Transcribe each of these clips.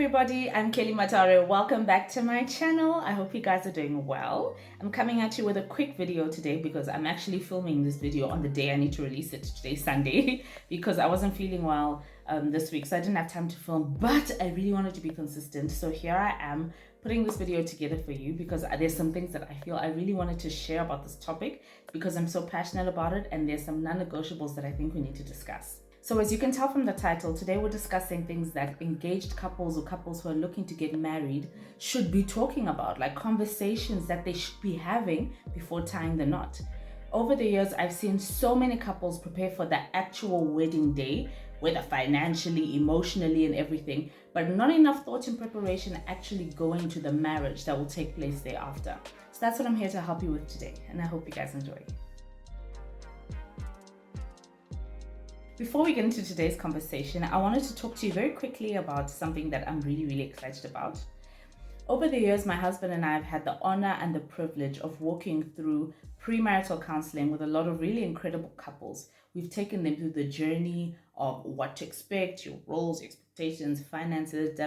everybody, I'm Kelly Mataure. Welcome back to my channel. I hope you guys are doing well. I'm coming at you with a quick video today because I'm actually filming this video on the day I need to release it. Today's Sunday because I wasn't feeling well this week, so I didn't have time to film, but I really wanted to be consistent. So here I am putting this video together for you because there's some things that I feel I really wanted to share about this topic because I'm so passionate about it, and there's some non-negotiables that I think we need to discuss. So as you can tell from the title, today we're discussing things that engaged couples or couples who are looking to get married should be talking about, like conversations that they should be having before tying the knot. Over the years, I've seen so many couples prepare for the actual wedding day, whether financially, emotionally, and everything, but not enough thought and preparation actually going to the marriage that will take place thereafter. So that's what I'm here to help you with today, and I hope you guys enjoy. Before we get into today's conversation, I wanted to talk to you very quickly about something that I'm really excited about. Over the years, my husband and I have had the honor and the privilege of walking through premarital counselling with a lot of really incredible couples. We've taken them through the journey of what to expect, your roles, expectations, finances,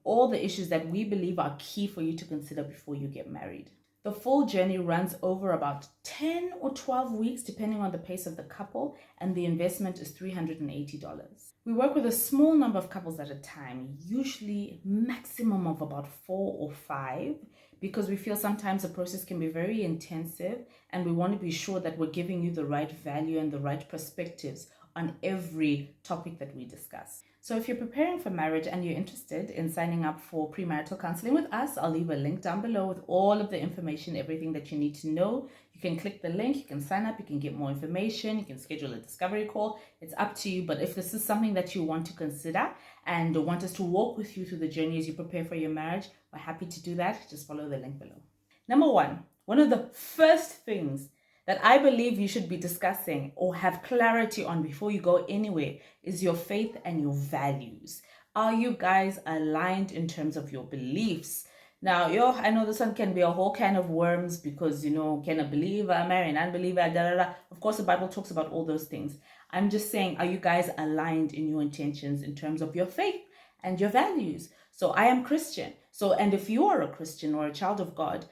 all the issues that we believe are key for you to consider before you get married. The full journey runs over about 10 or 12 weeks, depending on the pace of the couple, and the investment is $380. We work with a small number of couples at a time, usually maximum of about 4 or 5, because we feel sometimes the process can be very intensive, and we want to be sure that we're giving you the right value and the right perspectives on every topic that we discuss. So if you're preparing for marriage and you're interested in signing up for premarital counseling with us, I'll leave a link down below with all of the information, everything that you need to know. You can click the link, you can sign up, you can get more information, you can schedule a discovery call. It's up to you, but if this is something that you want to consider and want us to walk with you through the journey as you prepare for your marriage, we're happy to do that. Just follow the link below. Number one of the first things that I believe you should be discussing or have clarity on before you go anywhere is your faith and your values. Are you guys aligned in terms of your beliefs? Now, I know this one can be a whole can of worms because, can a believer marry an unbeliever? Of course, the Bible talks about all those things. I'm just saying, are you guys aligned in your intentions in terms of your faith and your values? So I am Christian. And if you are a Christian or a child of God,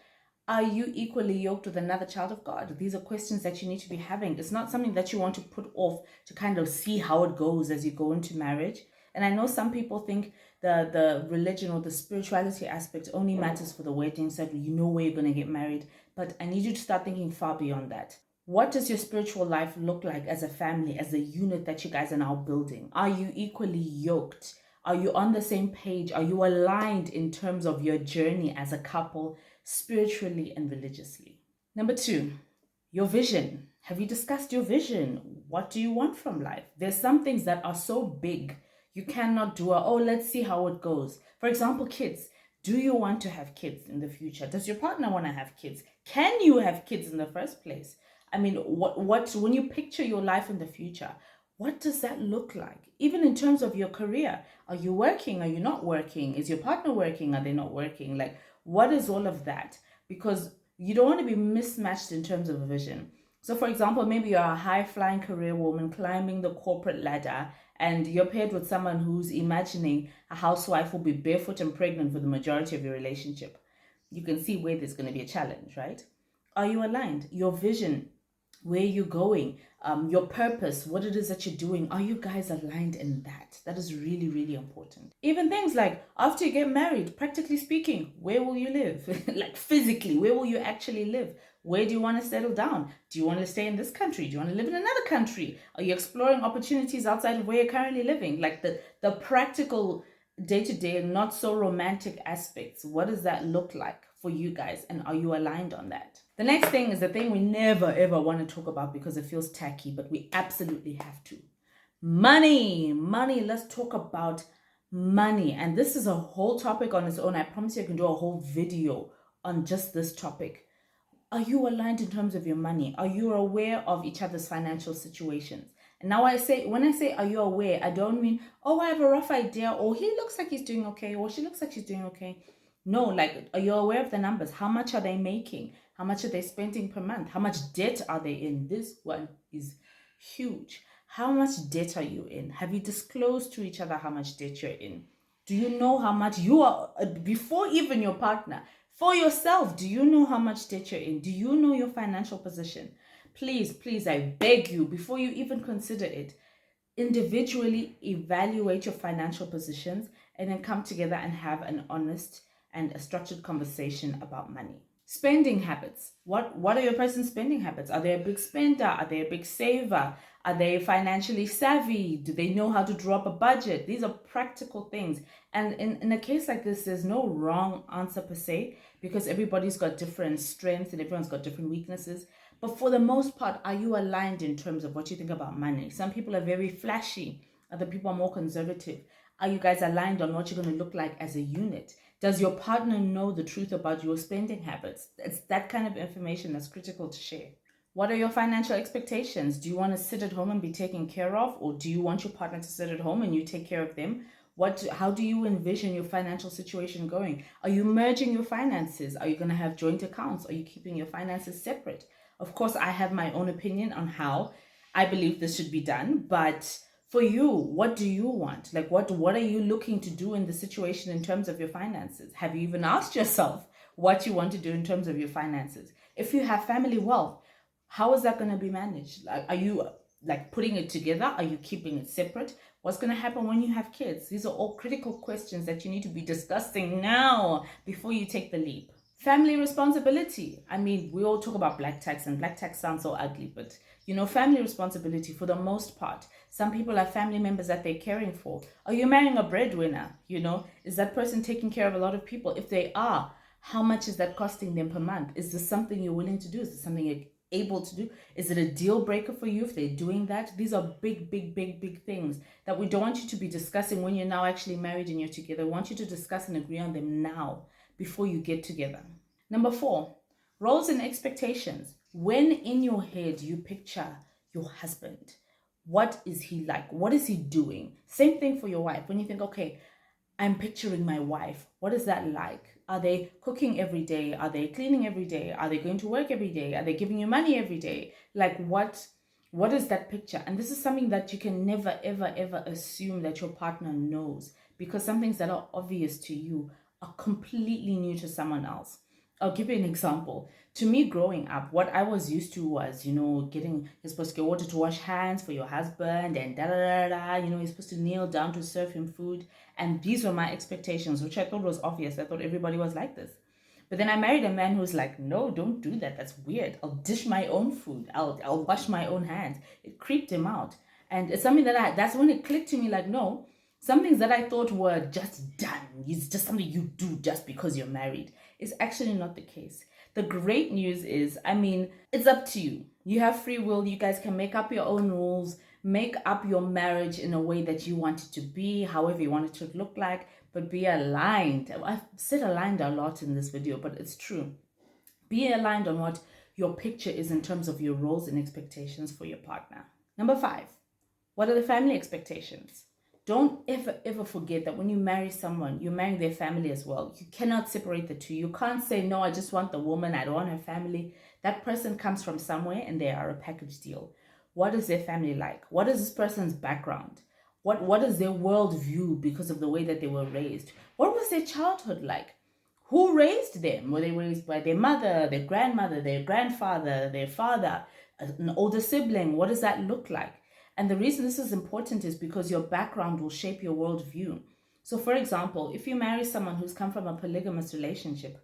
are you equally yoked with another child of God? These are questions that you need to be having. It's not something that you want to put off to kind of see how it goes as you go into marriage. And I know some people think the religion or the spirituality aspect only matters for the wedding, so you know where you're going to get married. But I need you to start thinking far beyond that. What does your spiritual life look like as a family, as a unit that you guys are now building? Are you equally yoked? Are you on the same page? Are you aligned in terms of your journey as a couple, spiritually and religiously? Number 2, your vision. Have you discussed your vision? What do you want from life? There's some things that are so big, you cannot do let's see how it goes. For example, kids. Do you want to have kids in the future? Does your partner want to have kids? Can you have kids in the first place? I mean, when you picture your life in the future, what does that look like? Even in terms of your career, are you working? Are you not working? Is your partner working? Are they not working? Like, what is all of that? Because you don't want to be mismatched in terms of a vision. So for example, maybe you're a high-flying career woman climbing the corporate ladder, and you're paired with someone who's imagining a housewife will be barefoot and pregnant for the majority of your relationship. You can see where there's going to be a challenge, right? Are you aligned? Your vision, where you're going, your purpose, what it is that you're doing. Are you guys aligned in that? That is really important. Even things like after you get married, practically speaking, where will you live? Like physically, where will you actually live? Where do you want to settle down? Do you want to stay in this country? Do you want to live in another country? Are you exploring opportunities outside of where you're currently living? Like the practical day-to-day, not so romantic aspects. What does that look like for you guys? And are you aligned on that? The next thing is the thing we never ever want to talk about because it feels tacky, but we absolutely have to. Money. Let's talk about money. And this is a whole topic on its own. I promise you I can do a whole video on just this topic. Are you aligned in terms of your money? Are you aware of each other's financial situations? And now when I say are you aware, I don't mean, I have a rough idea, or he looks like he's doing okay, or she looks like she's doing okay. No, like, are you aware of the numbers? How much are they making? How much are they spending per month? How much debt are they in? This one is huge. How much debt are you in? Have you disclosed to each other how much debt you're in? Do you know how much you are, before even your partner, for yourself, do you know how much debt you're in? Do you know your financial position? Please, please, I beg you, before you even consider it, individually evaluate your financial positions and then come together and have an honest and a structured conversation about money. Spending habits. What are your person's spending habits? Are they a big spender? Are they a big saver? Are they financially savvy? Do they know how to draw up a budget? These are practical things. And in a case like this, there's no wrong answer per se, because everybody's got different strengths and everyone's got different weaknesses. But for the most part, are you aligned in terms of what you think about money? Some people are very flashy. Other people are more conservative. Are you guys aligned on what you're going to look like as a unit? Does your partner know the truth about your spending habits? It's that kind of information that's critical to share. What are your financial expectations? Do you want to sit at home and be taken care of, or do you want your partner to sit at home and you take care of them? How do you envision your financial situation going? Are you merging your finances? Are you going to have joint accounts? Are you keeping your finances separate? Of course, I have my own opinion on how I believe this should be done, but for you, what do you want? Like, what are you looking to do in the situation in terms of your finances? Have you even asked yourself what you want to do in terms of your finances? If you have family wealth, how is that going to be managed? Like, are you like putting it together? Are you keeping it separate? What's going to happen when you have kids? These are all critical questions that you need to be discussing now before you take the leap. Family responsibility. I mean, we all talk about black tax, and black tax sounds so ugly, but family responsibility for the most part. Some people have family members that they're caring for. Are you marrying a breadwinner? Is that person taking care of a lot of people? If they are, how much is that costing them per month? Is this something you're willing to do? Is this something you're able to do? Is it a deal breaker for you if they're doing that? These are big, big, big, big things that we don't want you to be discussing when you're now actually married and you're together. We want you to discuss and agree on them now before you get together. Number 4, roles and expectations. When in your head you picture your husband, what is he like? What is he doing? Same thing for your wife. When you think, okay, I'm picturing my wife, what is that like? Are they cooking every day? Are they cleaning every day? Are they going to work every day? Are they giving you money every day? Like, what is that picture? And this is something that you can never, ever, ever assume that your partner knows, because some things that are obvious to you are completely new to someone else. I'll give you an example. To me, growing up, what I was used to was, you're supposed to get water to wash hands for your husband and da-da-da-da, you're supposed to kneel down to serve him food. And these were my expectations, which I thought was obvious. I thought everybody was like this. But then I married a man who's like, no, don't do that. That's weird. I'll dish my own food. I'll wash my own hands. It creeped him out. And it's something that's when it clicked to me, like, no, some things that I thought were just done, it's just something you do just because you're married, is actually not the case. The great news is, it's up to you. You have free will. You guys can make up your own rules, make up your marriage in a way that you want it to be, however you want it to look like, but be aligned. I've said aligned a lot in this video, but it's true. Be aligned on what your picture is in terms of your roles and expectations for your partner. Number 5, what are the family expectations? Don't ever, ever forget that when you marry someone, you're marrying their family as well. You cannot separate the two. You can't say, no, I just want the woman, I don't want her family. That person comes from somewhere and they are a package deal. What is their family like? What is this person's background? What is their worldview because of the way that they were raised? What was their childhood like? Who raised them? Were they raised by their mother, their grandmother, their grandfather, their father, an older sibling? What does that look like? And the reason this is important is because your background will shape your worldview. So for example, if you marry someone who's come from a polygamous relationship,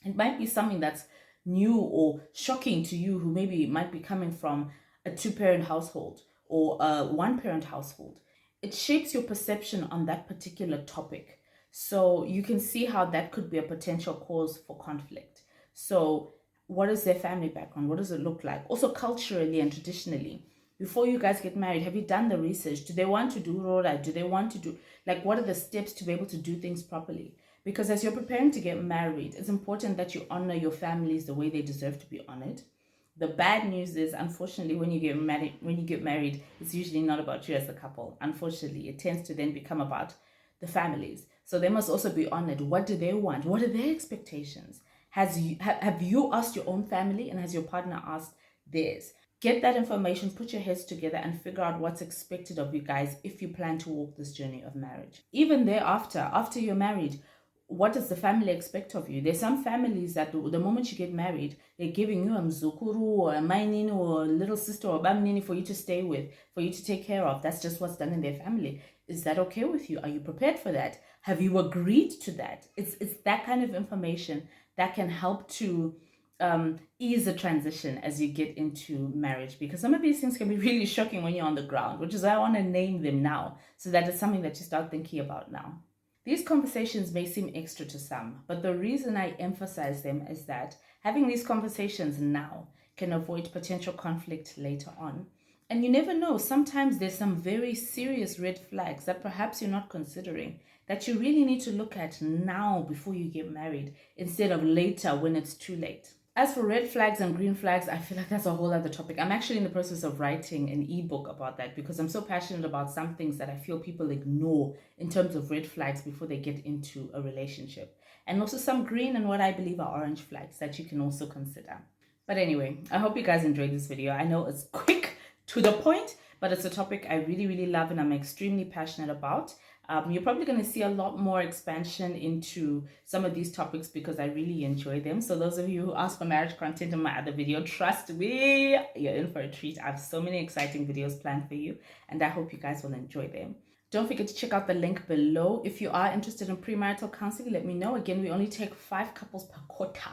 it might be something that's new or shocking to you, who maybe might be coming from a 2-parent household or a 1-parent household. It shapes your perception on that particular topic. So you can see how that could be a potential cause for conflict. So what is their family background? What does it look like? Also culturally and traditionally. Before you guys get married, have you done the research? Do they want to do Rora? Do they want to do, what are the steps to be able to do things properly? Because as you're preparing to get married, it's important that you honor your families the way they deserve to be honored. The bad news is, unfortunately, when you get married, it's usually not about you as the couple. Unfortunately, it tends to then become about the families. So they must also be honored. What do they want? What are their expectations? Have you asked your own family, and has your partner asked theirs? Get that information, put your heads together, and figure out what's expected of you guys if you plan to walk this journey of marriage. Even thereafter, after you're married, what does the family expect of you? There's some families that the moment you get married, they're giving you a mzukuru or a mainini or a little sister or a bamnini for you to stay with, for you to take care of. That's just what's done in their family. Is that okay with you? Are you prepared for that? Have you agreed to that? It's that kind of information that can help to ease the transition as you get into marriage, because some of these things can be really shocking when you're on the ground, which is why I want to name them now, so that it's something that you start thinking about now. These conversations may seem extra to some, but the reason I emphasize them is that having these conversations now can avoid potential conflict later on. And you never know, sometimes there's some very serious red flags that perhaps you're not considering that you really need to look at now before you get married, instead of later when it's too late. As for red flags and green flags, I feel like that's a whole other topic. I'm actually in the process of writing an ebook about that, because I'm so passionate about some things that I feel people ignore in terms of red flags before they get into a relationship. And also some green and what I believe are orange flags that you can also consider. But anyway, I hope you guys enjoyed this video. I know it's quick, to the point, but it's a topic I really, really love and I'm extremely passionate about. You're probably going to see a lot more expansion into some of these topics because I really enjoy them. So those of you who ask for marriage content in my other video, trust me, you're in for a treat. I have so many exciting videos planned for you, and I hope you guys will enjoy them. Don't forget to check out the link below. If you are interested in premarital counseling, let me know. Again, we only take 5 couples per quarter,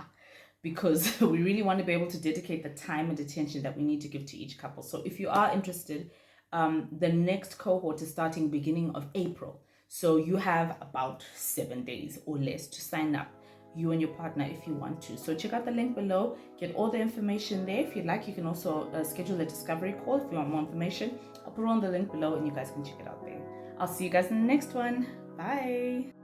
because we really want to be able to dedicate the time and attention that we need to give to each couple. So if you are interested, the next cohort is starting beginning of April. So you have about 7 days or less to sign up, you and your partner, if you want to. So check out the link below, get all the information there. If you'd like, you can also schedule a discovery call if you want more information. I'll put on the link below and you guys can check it out there. I'll see you guys in the next one. Bye.